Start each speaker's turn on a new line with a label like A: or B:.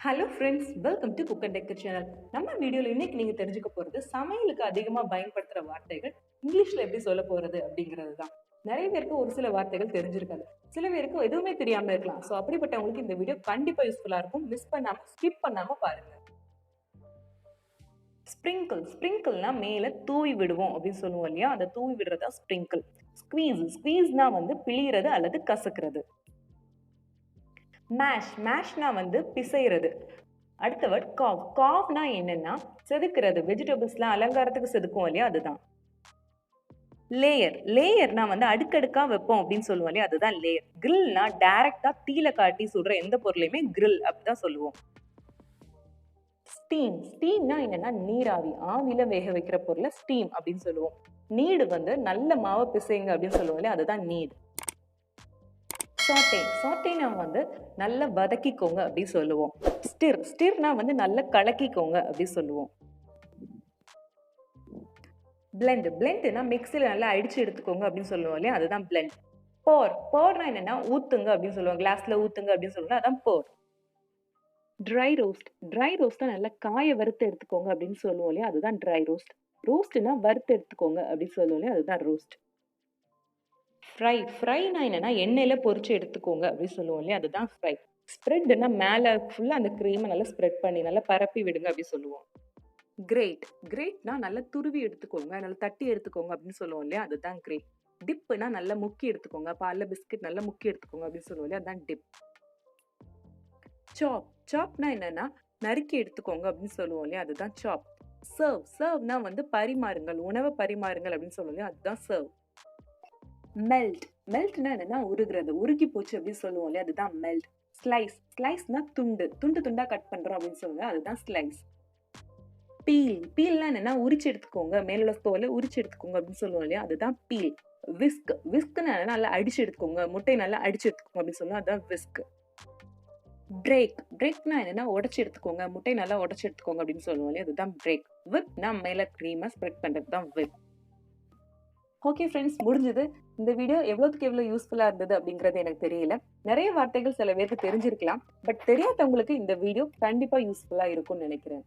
A: Hello friends, welcome to cook and decker channel. நம்ம வீடியோவில் இன்னைக்கு நீங்கள் தெரிஞ்சுக்க போகிறது சமையலுக்கு அதிகமாக பயன்படுத்துகிற வார்த்தைகள் இங்கிலீஷில் எப்படி சொல்ல போகிறது அப்படிங்கிறது தான். நிறைய பேருக்கு ஒரு சில வார்த்தைகள் தெரிஞ்சிருக்காது, சில பேருக்கு எதுவுமே தெரியாமல் இருக்கலாம். ஸோ அப்படிப்பட்டவங்களுக்கு இந்த வீடியோ கண்டிப்பாக யூஸ்ஃபுல்லாக இருக்கும். மிஸ் பண்ணாமல் ஸ்கிப் பண்ணாமல் பாருங்க. ஸ்ப்ரிங்கிள் ஸ்ப்ரிங்கிள்னா மேலே தூவி விடுவோம் அப்படின்னு சொல்லுவோம் இல்லையா, அதை தூவி விடுறதா ஸ்ப்ரிங்கிள். ஸ்குவீஸ்னா வந்து பிழிகிறது அல்லது கசக்கிறது. மேஷ்னா வந்து பிசைறது. அடுத்த வேர்ட் காவ்னா என்னன்னா செதுக்கிறது. வெஜிடபிள்ஸ்லாம் அலங்காரத்துக்கு செதுக்குவோம் இல்லையா, அதுதான். லேயர்னா வந்து அடுக்கடுக்கா வைப்போம் அப்படின்னு சொல்லுவோம் இல்லையா, அதுதான் லேயர். கிரில்னா டைரக்டா தீல காட்டி சுடுற எந்த பொருளையுமே கிரில் அப்படிதான் சொல்லுவோம். ஸ்டீம்னா என்னன்னா நீராவி, ஆவியில வேக வைக்கிற பொருளை ஸ்டீம் அப்படின்னு சொல்லுவோம். நீடு வந்து நல்ல மாவை பிசைங்க அப்படின்னு சொல்லுவோம் இல்லையா, அதுதான் நீடு. சாட்டேனா வந்து நல்லா வதக்கிக்கோங்க அப்படின்னு சொல்லுவோம். ஸ்டிர்னா வந்து நல்லா கலக்கிக்கோங்க அப்படின்னு சொல்லுவோம். பிளெண்ட்னா மிக்ஸில நல்லா அடிச்சு எடுத்துக்கோங்க அப்படின்னு சொல்லுவோம் இல்லையா, அதுதான் பிளெண்ட். போர்னா என்னன்னா ஊத்துங்க அப்படின்னு சொல்லுவோம், கிளாஸ்ல ஊத்துங்க அப்படின்னு சொல்லுவோம், அதான் போர். ட்ரை ரோஸ்ட்னா நல்லா காய வறுத்து எடுத்துக்கோங்க அப்படின்னு சொல்லுவோம் இல்லையா, அதுதான் ட்ரை ரோஸ்ட்னா வறுத்து எடுத்துக்கோங்க அப்படின்னு சொல்லுவோம் இல்லையா, அதுதான் ரோஸ்ட். ஃப்ரைனா என்னன்னா எண்ணெயில பொரிச்சு எடுத்துக்கோங்க அப்படின்னு சொல்லுவோம் இல்லையா, அதுதான் ஃப்ரை. ஸ்ப்ரெட்னா மேல ஃபுல்லா அந்த கிரீமை நல்லா ஸ்ப்ரெட் பண்ணி நல்லா பரப்பி விடுங்க அப்படின்னு சொல்லுவோம். கிரேட்னா நல்லா துருவி எடுத்துக்கோங்க, நல்லா தட்டி எடுத்துக்கோங்க அப்படின்னு சொல்லுவோம் இல்லையா, அதுதான் கிரேட். டிப்னா நல்லா முக்கி எடுத்துக்கோங்க, பால்ல பிஸ்கட் நல்லா முக்கி எடுத்துக்கோங்க அப்படின்னு சொல்லுவோம் இல்லையா, அதுதான் டிப். சாப்னா என்னன்னா நறுக்கி எடுத்துக்கோங்க அப்படின்னு சொல்லுவோம் இல்லையா, அதுதான் சாப். சர்வ்னா வந்து பரிமாறுங்கள், உணவை பரிமாறுங்கள் அப்படின்னு சொல்லுவோம் இல்லையா, அதுதான் சர்வ். மெல்ட்னா என்னன்னா உருகுறது, உருகி போச்சு அப்படின்னு சொல்லுவோம் இல்லையா, அதுதான் மெல்ட். ஸ்லைஸ்னா துண்டா கட் பண்றோம் அப்படின்னு சொல்லுங்க, அதுதான் ஸ்லைஸ். பீல்னா என்னன்னா உரிச்சு எடுத்துக்கோங்க, மேலுள்ள தோலை உரிச்சு எடுத்துக்கோங்க அப்படின்னு சொல்லுவோம் இல்லையா, அதுதான் பீல். விஸ்க்னா நல்லா அடிச்சு எடுத்துக்கோங்க, முட்டையை நல்லா அடிச்சு எடுத்துக்கோங்க அப்படின்னு சொல்லுவோம், அதுதான் விஸ்க். பிரேக்னா என்னன்னா உடைச்சு எடுத்துக்கோங்க, முட்டை நல்லா உடைச்சு எடுத்துக்கோங்க அப்படின்னு சொல்லுவோம் இல்லையா, அதுதான் பிரேக். விப்னா மேல கிரீமா ஸ்ப்ரெட் பண்றது தான் விப். ஓகே ஃப்ரெண்ட்ஸ், முடிஞ்சது. இந்த வீடியோ எவ்வளோத்துக்கு எவ்வளோ யூஸ்ஃபுல்லாக இருந்தது அப்படிங்கிறது எனக்கு தெரியல. நிறைய வார்த்தைகள் சில பேருக்கு தெரிஞ்சிருக்கலாம், பட் தெரியாதவங்களுக்கு இந்த வீடியோ கண்டிப்பாக யூஸ்ஃபுல்லாக இருக்கும்னு நினைக்கிறேன்.